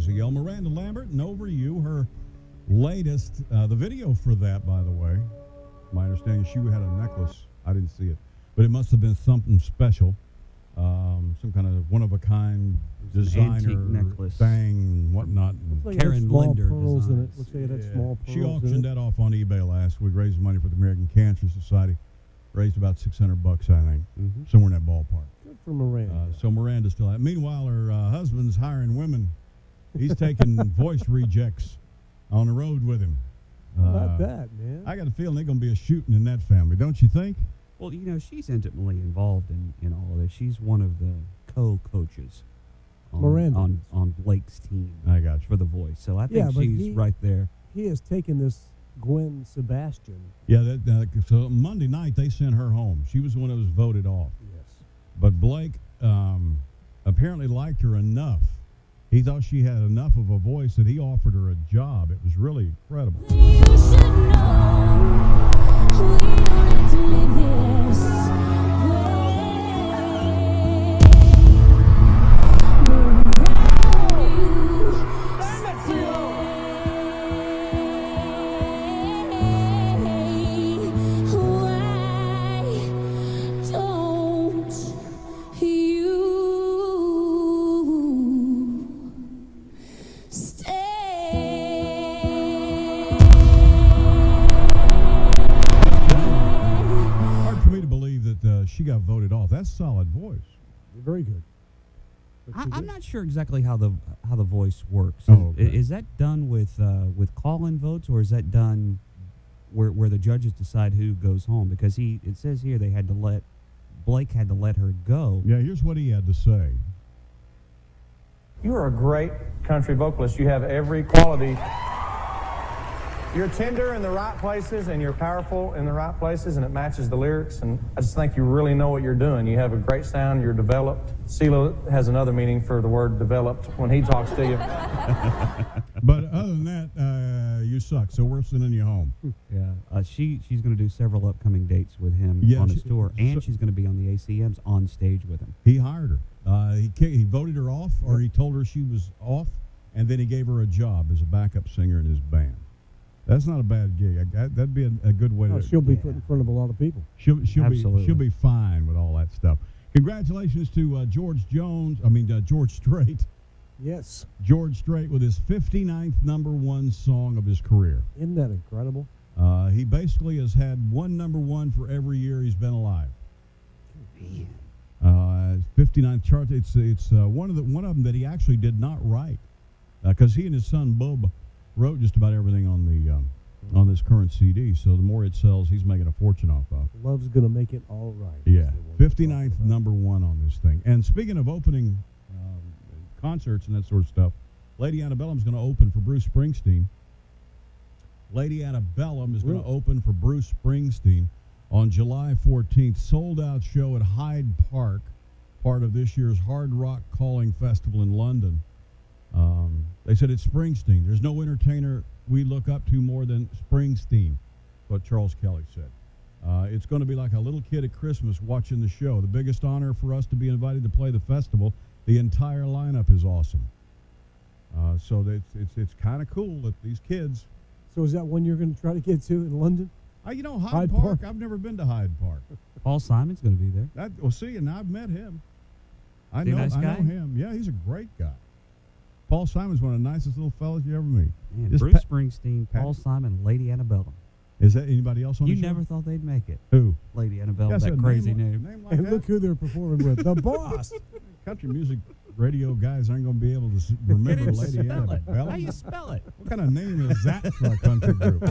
music. Miranda Lambert and Over You, her latest, the video for that, by the way, my understanding, she had a necklace. I didn't see it, but it must have been something special, some kind of one-of-a-kind designer antique necklace thing, whatnot. Like Karen small Linder pearls in it. designs. Looks like it had small pearls. She auctioned that off on eBay last week, raised money for the American Cancer Society. Raised about $600, I think, somewhere in that ballpark. Good for Miranda. So Miranda's still out. Meanwhile, her husband's hiring women. He's taking voice rejects on the road with him. How about that, man? I got a feeling they're going to be a shooting in that family, don't you think? Well, you know, she's intimately involved in all of this. She's one of the co-coaches Miranda on Blake's team. I got you. For The Voice. So I think but she's right there. He has taken this Gwen Sebastian. Yeah, so Monday night they sent her home. She was the one that was voted off. Yes. But Blake apparently liked her enough. He thought she had enough of a voice that he offered her a job. It was really incredible. You should know we don't have to live this way. She got voted off. That's solid voice. Very good. I'm not sure exactly how the voice works. Oh, okay. Is that done with call-in votes, or is that done where the judges decide who goes home? Because it says here Blake had to let her go. Yeah, here's what he had to say. You are a great country vocalist. You have every quality. You're tender in the right places, and you're powerful in the right places, and it matches the lyrics, and I just think you really know what you're doing. You have a great sound, you're developed. CeeLo has another meaning for the word developed when he talks to you. But other than that, you suck, so we're sending you home. Yeah, she's going to do several upcoming dates with him on his tour, and she's going to be on the ACMs on stage with him. He hired her. He voted her off, or he told her she was off, and then he gave her a job as a backup singer in his band. That's not a bad gig. That'd be a good way to. She'll be put in front of a lot of people. She'll be fine with all that stuff. Congratulations to George Strait. Yes. George Strait with his 59th ¡1 song of his career. Isn't that incredible? He basically has had one #1 for every year he's been alive. 59th chart. It's one of them that he actually did not write, because he and his son Bub wrote just about everything on this current CD. So the more it sells, he's making a fortune off of. Love's gonna make it all right. Yeah, 59th #1 on this thing. And speaking of opening concerts and that sort of stuff, Lady Antebellum's going to open for Bruce Springsteen. Lady Antebellum is going to open for Bruce Springsteen on July 14th. Sold-out show at Hyde Park, part of this year's Hard Rock Calling Festival in London. They said it's Springsteen. There's no entertainer we look up to more than Springsteen, what Charles Kelly said. It's going to be like a little kid at Christmas watching the show. The biggest honor for us to be invited to play the festival. The entire lineup is awesome. So it's kind of cool that these kids. So is that one you're going to try to get to in London? Hyde Park. I've never been to Hyde Park. Paul Simon's going to be there. And I've met him. I know him. Yeah, he's a great guy. Paul Simon's one of the nicest little fellas you ever meet. Man, Bruce Springsteen, Paul Simon, Lady Antebellum. Is that anybody else on the show? You never thought they'd make it. Who? Lady Antebellum, that crazy name. Like and look who they're performing with. The Boss. Country music radio guys aren't going to be able to remember Lady Antebellum. How do you spell it? What kind of name is that for a country group?